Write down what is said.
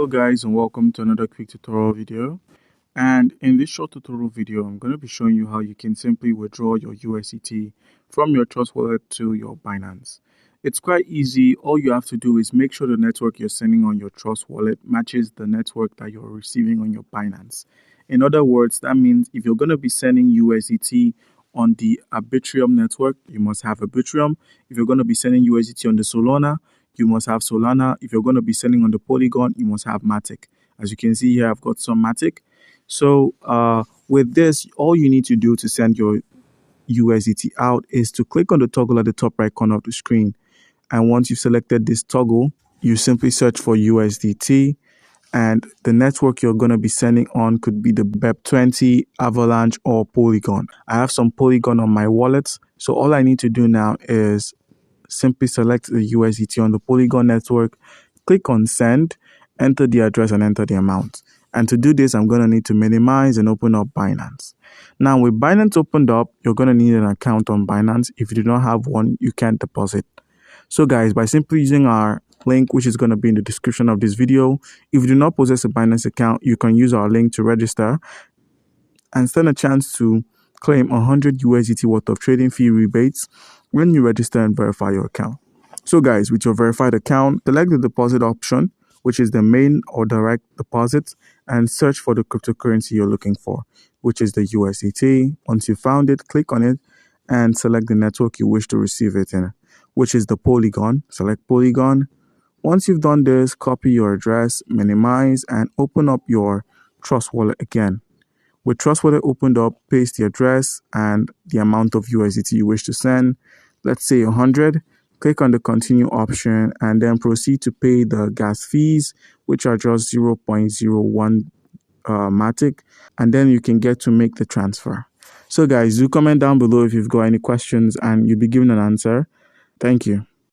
Hello guys, and welcome to another quick tutorial video. And in this short tutorial video, I'm going to be showing you how you can simply withdraw your USDT from your Trust wallet to your Binance. It's quite easy. All you have to do is make sure the network you're sending on your Trust wallet matches the network that you're receiving on your Binance. In other words, that means if you're going to be sending USDT on the Arbitrum network, you must have Arbitrum. If you're going to be sending USDT on the Solana, you must have Solana. If you're going to be sending on the Polygon, you must have Matic. As you can see here, I've got some Matic. So with this, all you need to do to send your USDT out is to click on the toggle at the top right corner of the screen. And once you've selected this toggle, you simply search for USDT. And the network you're going to be sending on could be the BEP20, Avalanche, or Polygon. I have some Polygon on my wallet. So all I need to do now is simply select the USDT on the Polygon network, click on send, enter the address and enter the amount. And to do this, I'm going to need to minimize and open up Binance. Now with Binance opened up, you're going to need an account on Binance. If you do not have one, you can't deposit. So guys, by simply using our link, which is going to be in the description of this video, if you do not possess a Binance account, you can use our link to register and stand a chance to claim 100 USDT worth of trading fee rebates when you register and verify your account. So guys, with your verified account, select the deposit option, which is the main or direct deposit, and search for the cryptocurrency you're looking for, which is the USDT. Once you found it, click on it and select the network you wish to receive it in, which is the Polygon. Select Polygon. Once you've done this, copy your address, minimize, and open up your Trust wallet again. With Trust wallet opened up, paste the address and the amount of USDT you wish to send. Let's say 100. Click on the continue option and then proceed to pay the gas fees, which are just 0.01 Matic, and then you can get to make the transfer. So guys, do comment down below if you've got any questions and you'll be given an answer. Thank you.